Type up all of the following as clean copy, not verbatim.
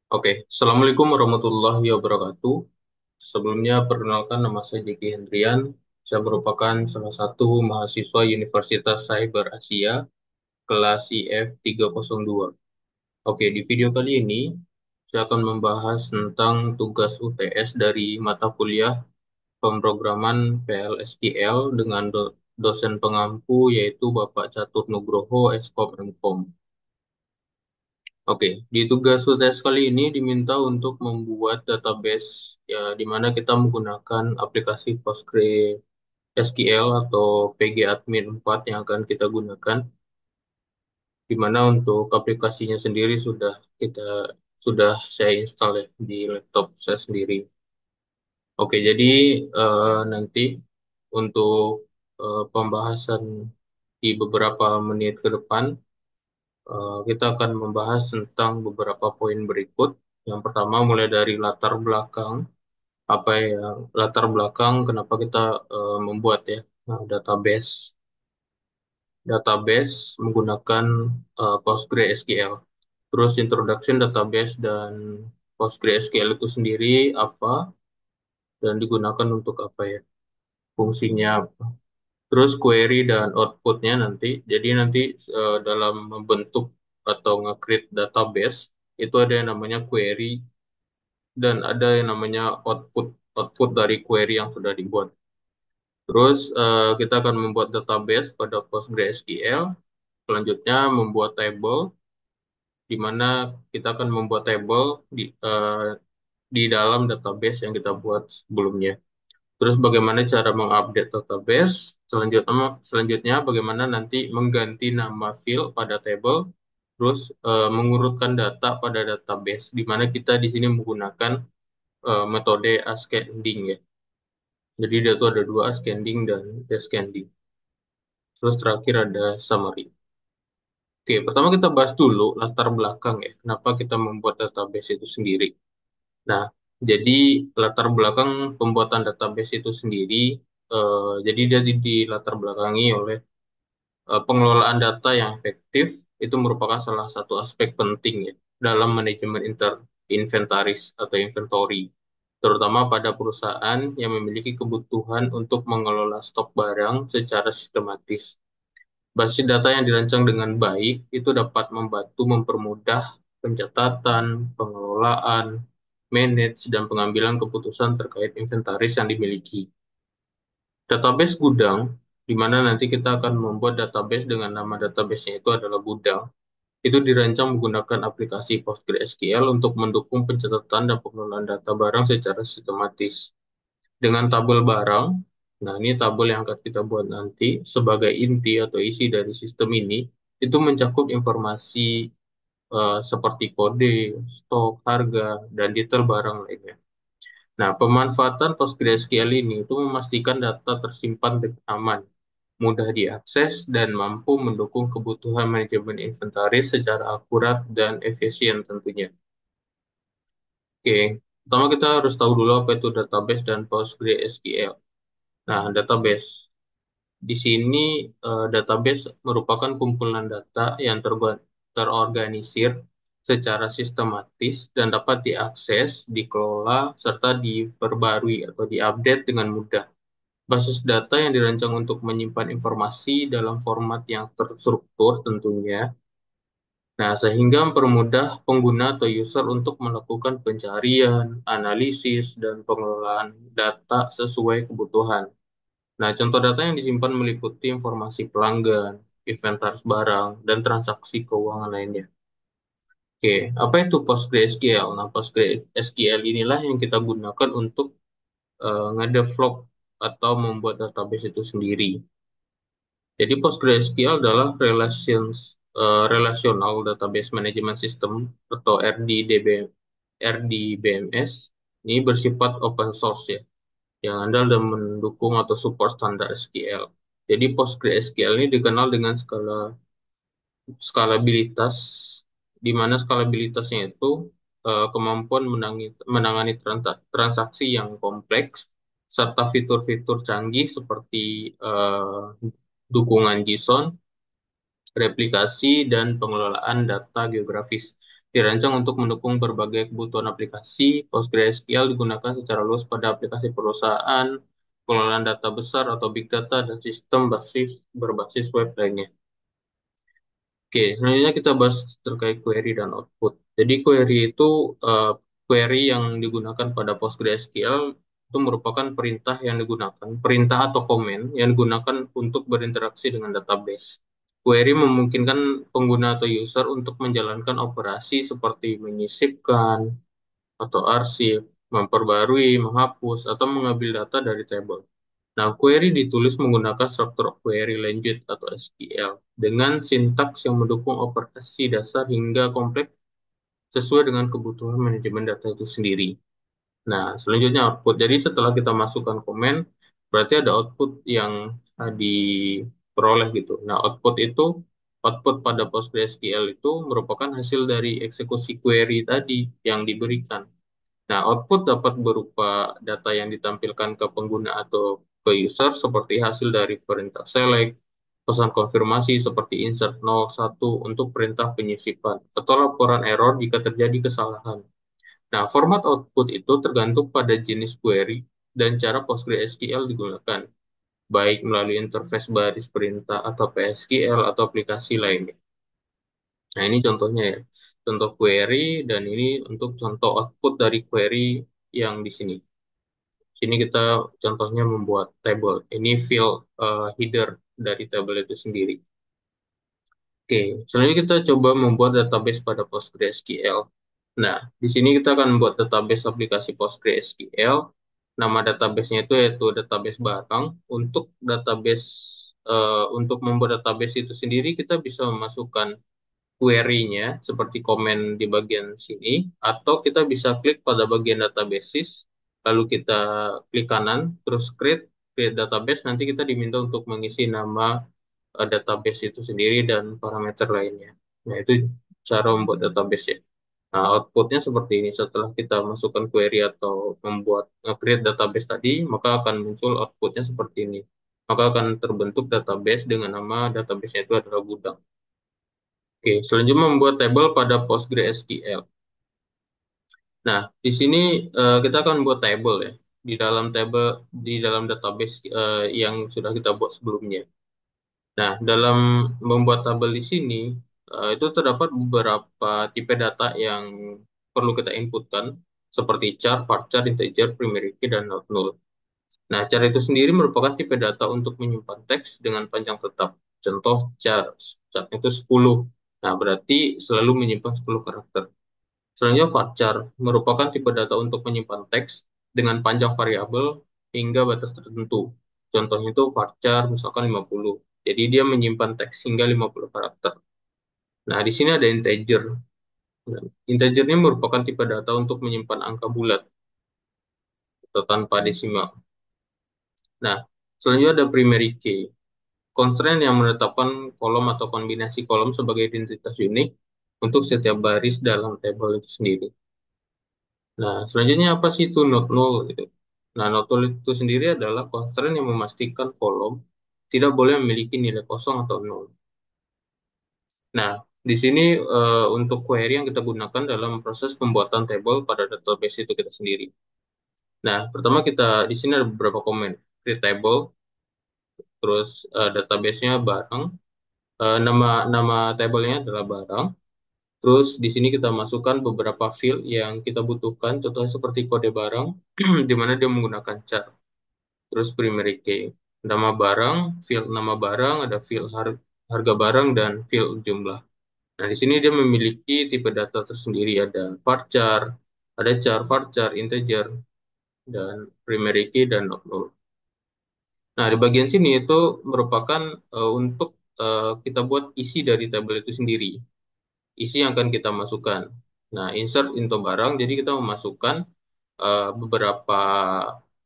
Oke, Assalamualaikum warahmatullahi wabarakatuh. Sebelumnya, perkenalkan nama saya Jeki Hendrian. Saya merupakan salah satu mahasiswa Universitas Cyber Asia, kelas IF 302. Oke, di video kali ini, saya akan membahas tentang tugas UTS dari mata kuliah pemrograman PLSQL dengan dosen pengampu, yaitu Bapak Catur Nugroho, Eskom Mkom. Oke, di tugas UTS kali ini diminta untuk membuat database ya di mana kita menggunakan aplikasi PostgreSQL atau PGAdmin 4 yang akan kita gunakan, di mana untuk aplikasinya sendiri sudah saya install ya di laptop saya sendiri. Oke, jadi nanti untuk pembahasan di beberapa menit ke depan, kita akan membahas tentang beberapa poin berikut. Yang pertama mulai dari latar belakang, apa yang latar belakang kenapa kita membuat ya database database menggunakan PostgreSQL. Terus introduction database dan PostgreSQL itu sendiri apa dan digunakan untuk apa ya, fungsinya apa. Terus query dan outputnya nanti. Jadi nanti dalam membentuk atau nge-create database itu ada yang namanya query dan ada yang namanya output output dari query yang sudah dibuat. Terus kita akan membuat database pada PostgreSQL. Selanjutnya membuat table, di mana kita akan membuat table di dalam database yang kita buat sebelumnya. Terus bagaimana cara mengupdate database? Selanjutnya bagaimana nanti mengganti nama field pada table, terus mengurutkan data pada database, di mana kita di sini menggunakan metode ascending ya. Jadi dia tuh ada dua, ascending dan descending. Terus terakhir ada summary. Oke, pertama kita bahas dulu latar belakang ya, kenapa kita membuat database itu sendiri. Nah, jadi latar belakang pembuatan database itu sendiri, jadi dia di latar belakangi oleh pengelolaan data yang efektif, itu merupakan salah satu aspek penting ya dalam manajemen inventaris atau inventory, terutama pada perusahaan yang memiliki kebutuhan untuk mengelola stok barang secara sistematis. Basis data yang dirancang dengan baik itu dapat membantu mempermudah pencatatan, pengelolaan, manage, dan pengambilan keputusan terkait inventaris yang dimiliki. Database gudang, di mana nanti kita akan membuat database dengan nama database-nya itu adalah gudang, itu dirancang menggunakan aplikasi PostgreSQL untuk mendukung pencatatan dan pengelolaan data barang secara sistematis. Dengan tabel barang, nah ini tabel yang akan kita buat nanti sebagai inti atau isi dari sistem ini, itu mencakup informasi seperti kode, stok, harga, dan detail barang lainnya. Nah, pemanfaatan PostgreSQL ini itu memastikan data tersimpan dengan aman, mudah diakses, dan mampu mendukung kebutuhan manajemen inventaris secara akurat dan efisien tentunya. Oke, pertama kita harus tahu dulu apa itu database dan PostgreSQL. Nah, database. Di sini database merupakan kumpulan data yang terorganisir secara sistematis dan dapat diakses, dikelola, serta diperbarui atau diupdate dengan mudah. Basis data yang dirancang untuk menyimpan informasi dalam format yang terstruktur tentunya. Nah, sehingga mempermudah pengguna atau user untuk melakukan pencarian, analisis, dan pengelolaan data sesuai kebutuhan. Nah, contoh data yang disimpan meliputi informasi pelanggan, inventaris barang, dan transaksi keuangan lainnya. Oke, apa itu PostgreSQL? Nah, PostgreSQL inilah yang kita gunakan untuk ngedevelop atau membuat database itu sendiri. Jadi PostgreSQL adalah Relational Database Management System atau RDBMS. Ini bersifat open source ya, yang andal dan mendukung atau support standar SQL. Jadi PostgreSQL ini dikenal dengan skalabilitas, di mana skalabilitasnya itu kemampuan menangani transaksi yang kompleks, serta fitur-fitur canggih seperti dukungan JSON, replikasi, dan pengelolaan data geografis. Dirancang untuk mendukung berbagai kebutuhan aplikasi, PostgreSQL digunakan secara luas pada aplikasi perusahaan, pengelolaan data besar atau big data, dan sistem berbasis web lainnya. Oke, selanjutnya kita bahas terkait query dan output. Jadi query itu eh, query yang digunakan pada PostgreSQL itu merupakan perintah yang digunakan, perintah atau komen yang digunakan untuk berinteraksi dengan database. Query memungkinkan pengguna atau user untuk menjalankan operasi seperti menyisipkan atau arsip, memperbarui, menghapus, atau mengambil data dari tabel. Nah, query ditulis menggunakan struktur query language atau SQL dengan sintaks yang mendukung operasi dasar hingga kompleks sesuai dengan kebutuhan manajemen data itu sendiri. Nah, selanjutnya output. Jadi setelah kita masukkan komen, berarti ada output yang diperoleh gitu. Nah, output pada PostgreSQL itu merupakan hasil dari eksekusi query tadi yang diberikan. Nah, output dapat berupa data yang ditampilkan ke pengguna atau ke user seperti hasil dari perintah select, pesan konfirmasi seperti insert 01 untuk perintah penyisipan, atau laporan error jika terjadi kesalahan. Nah, format output itu tergantung pada jenis query dan cara PostgreSQL digunakan, baik melalui interface baris perintah atau PSQL atau aplikasi lainnya. Nah, ini contohnya ya. Contoh query dan ini untuk contoh output dari query yang di sini. Sini kita contohnya membuat table. Ini field header dari table itu sendiri. Oke, selanjutnya kita coba membuat database pada PostgreSQL. Nah, di sini kita akan membuat database aplikasi PostgreSQL. Nama database-nya itu yaitu database barang. Untuk membuat database itu sendiri kita bisa memasukkan query-nya seperti komen di bagian sini, atau kita bisa klik pada bagian databases, lalu kita klik kanan, terus create database, nanti kita diminta untuk mengisi nama database itu sendiri dan parameter lainnya. Nah, itu cara membuat database ya. Nah, outputnya seperti ini. Setelah kita masukkan query atau membuat create database tadi, maka akan muncul outputnya seperti ini. Maka akan terbentuk database dengan nama database-nya itu adalah gudang. Oke, selanjutnya membuat tabel pada PostgreSQL. Nah, di sini kita akan membuat tabel ya di dalam database yang sudah kita buat sebelumnya. Nah, dalam membuat tabel di sini itu terdapat beberapa tipe data yang perlu kita inputkan seperti char, varchar, integer, primary key, dan not null. Nah, char itu sendiri merupakan tipe data untuk menyimpan teks dengan panjang tetap. Contoh char itu 10. Nah, berarti selalu menyimpan 10 karakter. Selanjutnya varchar merupakan tipe data untuk menyimpan teks dengan panjang variabel hingga batas tertentu. Contohnya itu varchar misalkan 50. Jadi dia menyimpan teks hingga 50 karakter. Nah, di sini ada integer. Nah, integer ini merupakan tipe data untuk menyimpan angka bulat atau tanpa desimal. Nah, selanjutnya ada primary key. Constraint yang menetapkan kolom atau kombinasi kolom sebagai identitas unik untuk setiap baris dalam tabel itu sendiri. Nah, selanjutnya apa sih itu not null gitu. Nah, not null itu sendiri adalah constraint yang memastikan kolom tidak boleh memiliki nilai kosong atau nol. Nah, di sini untuk query yang kita gunakan dalam proses pembuatan table pada database itu kita sendiri. Nah, pertama kita di sini ada beberapa komen. Create table, terus database-nya barang, nama nama tablenya adalah barang. Terus di sini kita masukkan beberapa field yang kita butuhkan, contohnya seperti kode barang, di mana dia menggunakan char. Terus primary key, nama barang, field nama barang, ada field harga barang, dan field jumlah. Nah, di sini dia memiliki tipe data tersendiri, ada varchar, ada char, varchar, integer, dan primary key, dan not null. Nah, di bagian sini itu merupakan untuk kita buat isi dari tabel itu sendiri. Isi yang akan kita masukkan. Nah, insert into barang, jadi kita memasukkan beberapa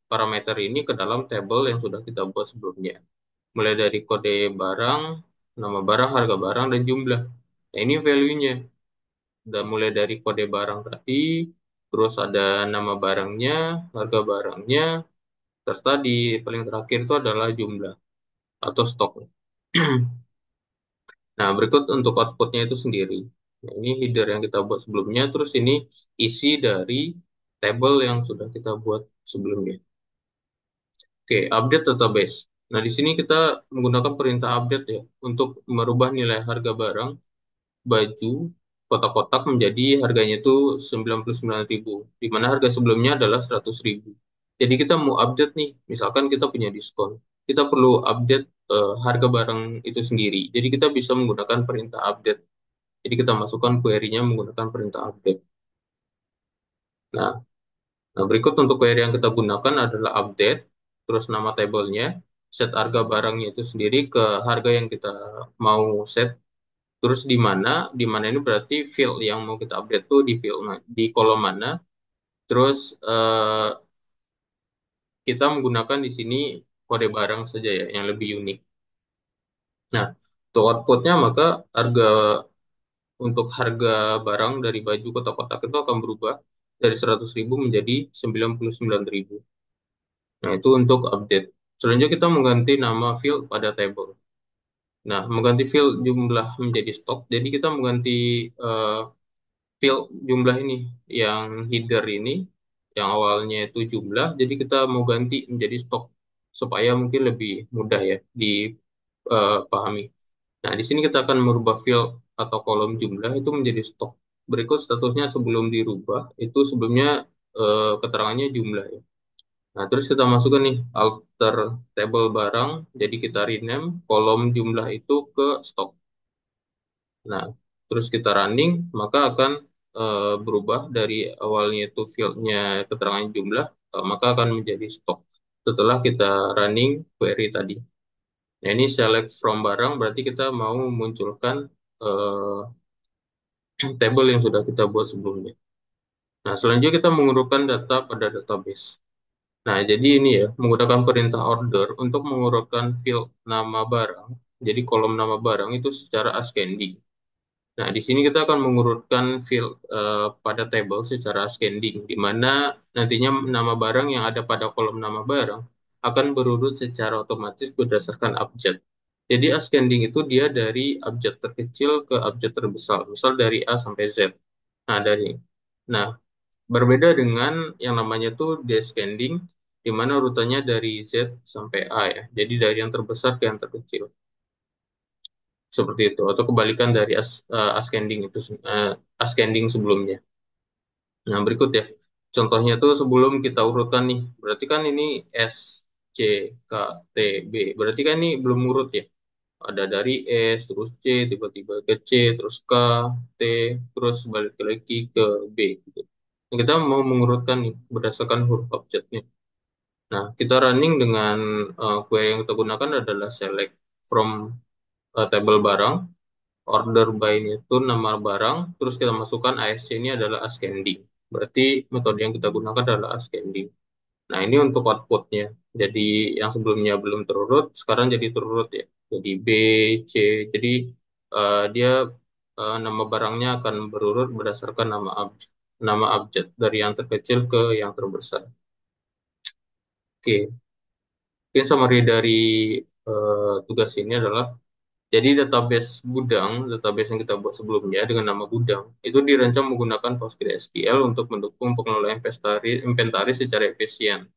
parameter ini ke dalam tabel yang sudah kita buat sebelumnya. Mulai dari kode barang, nama barang, harga barang, dan jumlah. Nah, ini value-nya. Dan mulai dari kode barang tadi, terus ada nama barangnya, harga barangnya, serta di paling terakhir itu adalah jumlah atau stok. Nah, berikut untuk outputnya itu sendiri. Nah, ini header yang kita buat sebelumnya, terus ini isi dari table yang sudah kita buat sebelumnya. Oke, update database. Nah, di sini kita menggunakan perintah update ya untuk merubah nilai harga barang baju kotak-kotak menjadi harganya itu 99.000, di mana harga sebelumnya adalah 100.000. Jadi kita mau update nih, misalkan kita punya diskon, kita perlu update harga barang itu sendiri. Jadi kita bisa menggunakan perintah update. Jadi kita masukkan query-nya menggunakan perintah update. Nah, berikut untuk query yang kita gunakan adalah update, terus nama tabelnya, set harga barangnya itu sendiri ke harga yang kita mau set. Terus di mana ini berarti field yang mau kita update tuh di di kolom mana. Terus kita menggunakan di sini kode barang saja ya, yang lebih unik. Nah, untuk outputnya maka harga barang dari baju kotak-kotak itu akan berubah dari 100.000 menjadi 99.000. Nah, itu untuk update. Selanjutnya kita mengganti nama field pada table. Nah, mengganti field jumlah menjadi stok. Jadi kita mengganti eh, field jumlah ini yang header ini yang awalnya itu jumlah, jadi kita mau ganti menjadi stok supaya mungkin lebih mudah ya dipahami. Nah, di sini kita akan merubah field atau kolom jumlah itu menjadi stok. Berikut statusnya sebelum dirubah, itu sebelumnya keterangannya jumlah ya. Nah, terus kita masukkan nih alter table barang, jadi kita rename kolom jumlah itu ke stok. Nah, terus kita running, maka akan berubah dari awalnya itu fieldnya keterangan jumlah, maka akan menjadi stok. Setelah kita running query tadi. Nah, ini select from barang, berarti kita mau memunculkan table yang sudah kita buat sebelumnya. Nah, selanjutnya kita mengurutkan data pada database. Nah, jadi ini ya, menggunakan perintah order untuk mengurutkan field nama barang. Jadi kolom nama barang itu secara ascending. Nah, di sini kita akan mengurutkan field pada table secara ascending, di mana nantinya nama barang yang ada pada kolom nama barang akan berurut secara otomatis berdasarkan abjad. Jadi ascending itu dia dari abjad terkecil ke abjad terbesar, misal dari A sampai Z. Nah, nah berbeda dengan yang namanya tuh descending, di mana urutannya dari Z sampai A ya. Jadi dari yang terbesar ke yang terkecil seperti itu atau kebalikan dari ascending itu ascending sebelumnya. Nah, berikut ya. Contohnya tuh sebelum kita urutkan nih. Berarti kan ini S C K T B. Berarti kan ini belum urut ya. Ada dari S terus C tiba-tiba ke C terus K T terus balik lagi ke B gitu. Nah, kita mau mengurutkan nih berdasarkan huruf abjadnya. Nah, kita running dengan query yang kita gunakan adalah select from table barang. Order by ini itu nama barang, terus kita masukkan ASC ini adalah ascending. Berarti metode yang kita gunakan adalah ascending. Nah, ini untuk outputnya. Jadi yang sebelumnya belum terurut, sekarang jadi terurut ya. Jadi B, C. Jadi dia nama barangnya akan berurut berdasarkan nama abjad dari yang terkecil ke yang terbesar. Oke, mungkin summary dari tugas ini adalah jadi database yang kita buat sebelumnya dengan nama gudang, itu dirancang menggunakan PostgreSQL untuk mendukung pengelolaan inventaris secara efisien.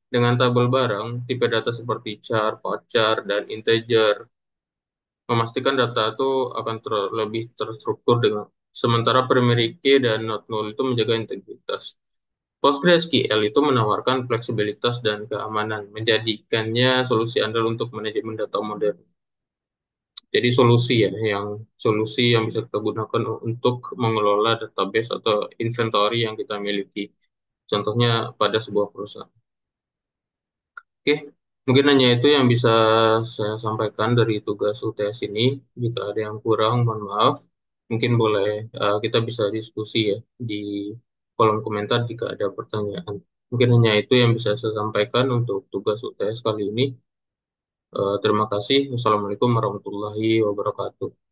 Dengan tabel barang, tipe data seperti char, varchar, dan integer, memastikan data itu akan lebih terstruktur dengan sementara primary key dan not null itu menjaga integritas. PostgreSQL itu menawarkan fleksibilitas dan keamanan, menjadikannya solusi andal untuk manajemen data modern. Jadi solusi yang bisa kita gunakan untuk mengelola database atau inventory yang kita miliki. Contohnya pada sebuah perusahaan. Oke, mungkin hanya itu yang bisa saya sampaikan dari tugas UTS ini. Jika ada yang kurang, mohon maaf. Mungkin boleh kita bisa diskusi ya di kolom komentar jika ada pertanyaan. Mungkin hanya itu yang bisa saya sampaikan untuk tugas UTS kali ini. Terima kasih. Wassalamualaikum warahmatullahi wabarakatuh.